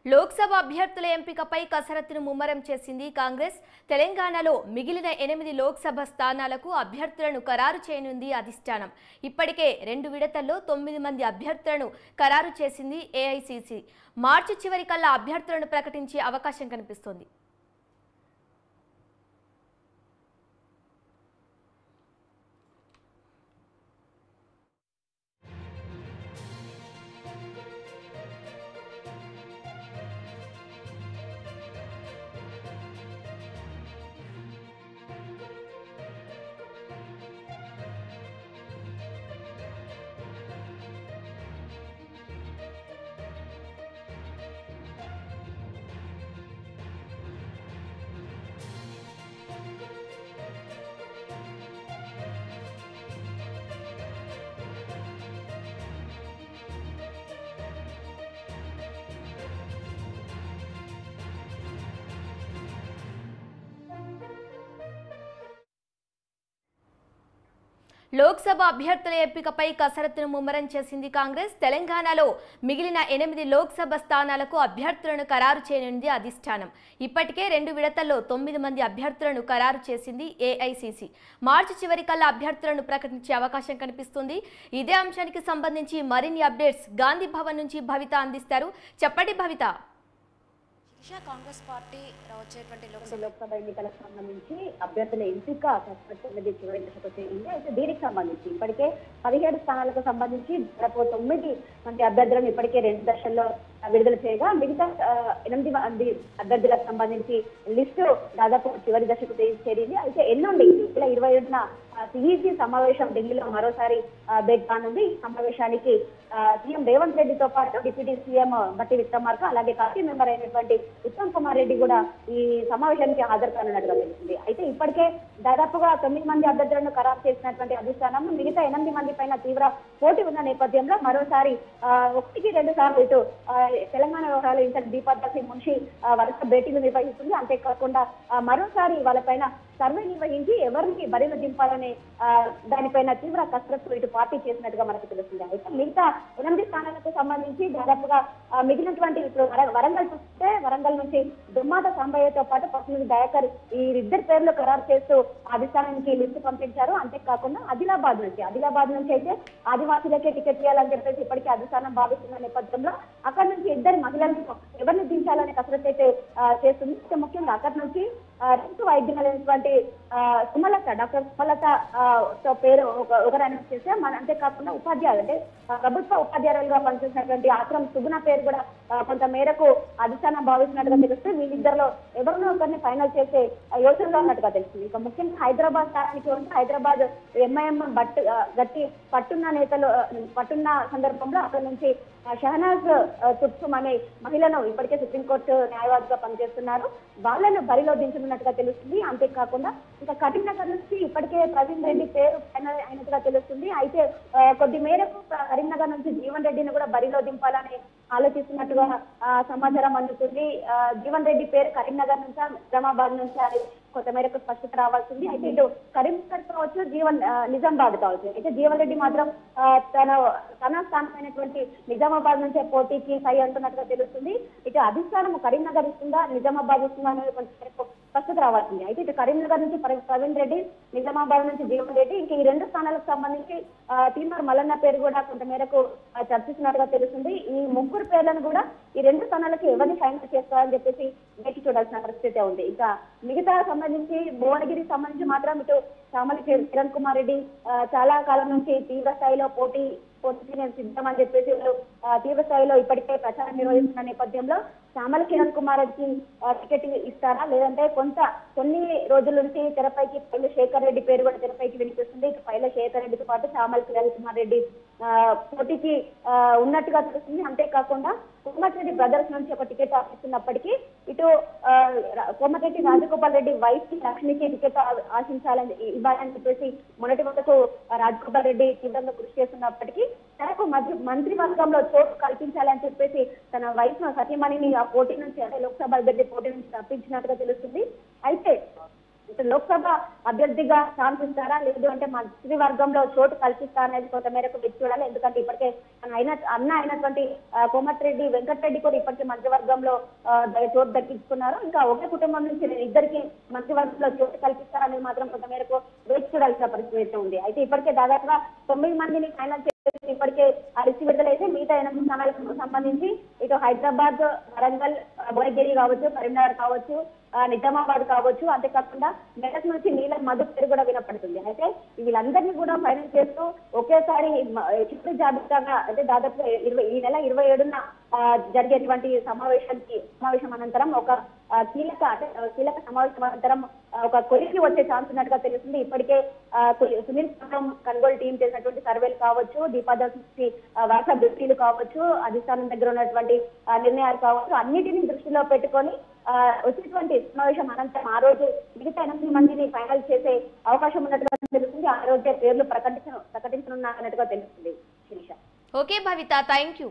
లోక్సభ అభ్యర్థుల ఎంపికపై కసరత్తును ముమ్మరం చేసింది కాంగ్రెస్. తెలంగాణలో మిగిలిన 8 లోక్సభ స్థానాలకు అభ్యర్థులను ఖరారు చేయనుంది అధిష్టానం. ఇప్పటికే 2 విడతల్లో 9 మంది అభ్యర్థులను ఖరారు చేసింది ఏఐసీసీ. మార్చి చివరికల్లా అభ్యర్థులను ప్రకటించే అవకాశం కనిపిస్తోంది. లోక్సభ అభ్యర్థుల ఎంపికపై కసరత్తును ముమ్మరం చేసింది కాంగ్రెస్. తెలంగాణలో మిగిలిన 8 లోక్సభ స్థానాలకు అభ్యర్థులను ఖరారు చేయనుంది అధిష్టానం. ఇప్పటికే 2 విడతల్లో 9 మంది అభ్యర్థులను ఖరారు చేసింది ఏఐసీసీ. మార్చి చివరికల్లా అభ్యర్థులను ప్రకటించే అవకాశం కనిపిస్తుంది. ఇదే అంశానికి సంబంధించి మరిన్ని అప్డేట్స్ గాంధీ భవన్ నుంచి భవిత అందిస్తారు. చెప్పండి భవిత. కాంగ్రెస్ పార్టీ వచ్చేటువంటి లోక్సభ ఎన్నికలకు సంబంధించి అభ్యర్థుల ఎంపిక చివరి దశకు చేరింది. అయితే దీనికి సంబంధించి ఇప్పటికే 17 స్థానాలకు సంబంధించి దాదాపు 9 మంది అభ్యర్థులను ఇప్పటికే 2 దశల్లో విడుదల చేయగా మిగతా 8 మంది అభ్యర్థులకు సంబంధించి లిస్టు దాదాపు చివరి దశకు చేరింది. అయితే ఎల్లుండి 2027న సిఈసి సమావేశం ఢిల్లీలో మరోసారి బేక్ కానుంది. ఈ సమావేశానికి సీఎం రేవంత్ రెడ్డితో పాటు డిప్యూటీ సీఎం బట్టి విక్రమార్క అలాగే పార్టీ మెంబర్ అయినటువంటి ఉత్తమ్ కుమార్ రెడ్డి కూడా ఈ సమావేశానికి హాజరు కానున్నట్టుగా తెలిసింది. అయితే ఇప్పటికే దాదాపుగా 9 మంది అభ్యర్థులను ఖరారు చేసినటువంటి అధిష్టానం మిగతా 8 మంది పైన తీవ్ర పోటీ ఉన్న నేపథ్యంలో మరోసారి 1-2 సార్లు ఇటు తెలంగాణ వ్యవహారాల ఇన్ఛార్జ్ దీపాదాస్ మున్షి వరుస భేటీలు నిర్వహిస్తుంది. అంతేకాకుండా మరోసారి వాళ్ళపైన సర్వే నిర్వహించి ఎవరిని బరిలో దింపాలనే దానిపైన తీవ్ర కసరత్తు ఇటు పార్టీ చేసినట్టుగా మనకు తెలుస్తుంది. అయితే మిగతా 8 స్థానాలకు సంబంధించి దాదాపుగా మిగిలినటువంటి ఇప్పుడు వరంగల్ చూస్తే వరంగల్ నుంచి దుమ్మాద సాంబయ్యతో పాటు పసుమూరి దయాకర్ ఈ 2 పేర్లు ఖరారు చేస్తూ అధిష్టానానికి లిస్టు పంపించారు. అంతేకాకుండా ఆదిలాబాద్ నుంచి అయితే ఆదివాసీలకే టికెట్ ఇవ్వాలని చెప్పేసి ఇప్పటికీ అధిష్టానం భావిస్తున్న నేపథ్యంలో అక్కడ నుంచి 2 మహిళలను ఎవరిని దించాలనే కసరత్తు అయితే చేస్తుంది. ముఖ్యంగా అక్కడి నుంచి రైతు వైద్యులైనటువంటి డాక్టర్ సుమలత పేరు ఒకరు అనౌన్స్ చేస్తే అంతేకాకుండా ఉపాధ్యాయులు అంటే ప్రభుత్వ ఉపాధ్యాయులుగా పనిచేసినటువంటి ఆశ్రమ్ సుగుణ పేరు కూడా కొంత మేరకు అధిష్టానం భావిస్తున్నట్టుగా తెలుస్తుంది. వీళ్ళిద్దరిలో ఎవరినో ఒకరిని ఫైనల్ చేసే యోచనలో ఉన్నట్టుగా తెలుస్తుంది. ఇక ముఖ్యంగా హైదరాబాద్ స్థానానికి ఉంటే హైదరాబాద్ ఎంఐఎం గట్టి పట్టున్న సందర్భంలో అక్కడి నుంచి షహనాజ్ తుర్సుమ్ అనే మహిళను ఇప్పటికే సుప్రీంకోర్టు న్యాయవాదిగా పనిచేస్తున్నారు. వాళ్ళను బరిలో దించనున్నట్టుగా తెలుస్తుంది. అంతేకాకుండా ఇంకా కరీంనగర్ నుంచి ఇప్పటికే ప్రవీణ్ రెడ్డి పేరు ఫైనల్ అయినట్టుగా తెలుస్తుంది. అయితే కొద్ది మేరకు కరీంనగర్ నుంచి జీవన్ రెడ్డిని కూడా బరిలో దింపాలని ఆలోచిస్తున్నట్టుగా సమాచారం అందుతుంది. జీవన్ రెడ్డి పేరు కరీంనగర్ నుంచి నిజామాబాద్ నుంచి అది కొంత మేరకు స్పష్టత రావాల్సింది. అయితే ఇటు కరీంనగర్ కావచ్చు నిజామాబాద్ కావచ్చు. అయితే జీవన్ రెడ్డి మాత్రం తన స్థానమైనటువంటి నిజామాబాద్ నుంచే పోటీకి సై అంటున్నట్టుగా తెలుస్తుంది. ఇటు అధిష్టానం కరీంనగర్ ఇస్తుందా నిజామాబాద్ ఇస్తుందా అనేది కొంత మేరకు స్పష్టత రావాల్సింది. అయితే ఇటు కరీంనగర్ నుంచి ప్రవీణ్ రెడ్డి, నిజామాబాద్ నుంచి జీవన్ రెడ్డి, ఇంక ఈ 2 స్థానాలకు సంబంధించి తీన్మార్ మల్లన్న పేరు కూడా కొంత మేరకు చర్చిస్తున్నట్టుగా తెలుస్తుంది. ఈ 3 పేర్లను కూడా ఈ 2 స్థానాలకు ఎవరిని ఫైనల్ చేస్తారని చెప్పేసి వేచి చూడాల్సిన పరిస్థితి ఉంది. ఇంకా మిగతా సంబంధించి భువనగిరికి సంబంధించి మాత్రం ఇటు చామలి కిరణ్ కుమార్ రెడ్డి చాలా కాలం నుంచి తీవ్ర స్థాయిలో పోటీకి నేను సిద్ధమని చెప్పేసి తీవ్ర స్థాయిలో ఇప్పటికే ప్రచారం నిర్వహిస్తున్న నేపథ్యంలో చామల కిరణ్ కుమార్ రెడ్డికి టికెట్ ఇస్తారా లేదంటే కొన్ని రోజుల నుంచి తెరపైకి పైల శేఖర్ రెడ్డి పేరు కూడా తెరపైకి వినిపిస్తుంది. ఇటు పైల శేఖర్ రెడ్డితో పాటు చామల కిరణ్ కుమార్ రెడ్డి పోటీకి ఉన్నట్టుగా తెలుస్తుంది. అంతేకాకుండా కోమటిరెడ్డి బ్రదర్స్ నుంచి ఒక టికెట్ ఆశిస్తున్నప్పటికీ ఇటు కోమటిరెడ్డి రాజగోపాల్ రెడ్డి వైఫ్ లక్ష్మికి టికెట్ ఆశించాలని ఇవ్వాలని చెప్పేసి మొదటి వరకు రాజగోపాల్ రెడ్డి తీవ్రంగా కృషి చేస్తున్నప్పటికీ తనకు మంత్రివర్గంలో చోటు కల్పించాలని చెప్పేసి తన వైఫ్ సతీమణిని ఆ పోటీ నుంచి అంటే లోక్సభ అభ్యర్థి పోటీ నుంచి తప్పించినట్టుగా తెలుస్తుంది. అయితే లోక్సభ అభ్యర్థిగా ఛాన్స్ ఇస్తారా, లేదు అంటే మంత్రివర్గంలో చోటు కల్పిస్తారా అనేది కొంత మేరకు వేచి చూడాలి. ఎందుకంటే ఇప్పటికే అన్న అయినటువంటి కోమటిరెడ్డి వెంకటరెడ్డి కూడా ఇప్పటికే మంత్రివర్గంలో చోటు దక్కించుకున్నారు. ఇంకా ఒకే కుటుంబం నుంచి ఇద్దరికి మంత్రివర్గంలో చోటు కల్పిస్తారనేది మాత్రం కొంత మేరకు వేచి చూడాల్సిన పరిస్థితి అయితే ఉంది. అయితే ఇప్పటికే దాదాపుగా 9 మందిని ఫైనల్ ఇప్పటికే ఆ లిస్ట్ విడుదలైతే మిగతా 8 స్థానాలకు సంబంధించి ఇటు హైదరాబాద్, వరంగల్, భువనగిరి కావచ్చు, కరీంనగర్ కావచ్చు, నిజామాబాద్ కావచ్చు, అంతేకాకుండా మెదక్ నుంచి నీలం మధు పేరు కూడా వినపడుతుంది. అయితే వీళ్ళందరినీ కూడా ఫైనల్ చేస్తూ ఒకేసారి చివరి జాబితాగా అంటే దాదాపు ఈ నెల 27న జరిగేటువంటి సమావేశం అనంతరం ఒక కీలక సమావేశం అనంతరం ఒక కొలికి వచ్చే ఛాన్స్ ఉన్నట్టుగా తెలుస్తుంది. ఇప్పటికే సునీల్ కొనుగోలు టీం చేసినటువంటి సర్వేలు కావచ్చు, దీపాదర్శి వాట్సాప్ డ్యూటీలు కావచ్చు, అధిష్టానం దగ్గర ఉన్నటువంటి నిర్ణయాలు కావచ్చు, అన్నిటినీ దృష్టిలో పెట్టుకొని వచ్చేటువంటి సమావేశం అనంతరం ఆ రోజు మిగతా 8 మందిని ఫైనల్ చేసే అవకాశం ఉన్నట్టుగా తెలుస్తుంది. ఆ రోజే పేర్లు ప్రకటించనున్నట్టుగా తెలుస్తుంది. Sirisha. Okay Bhavitha, thank you.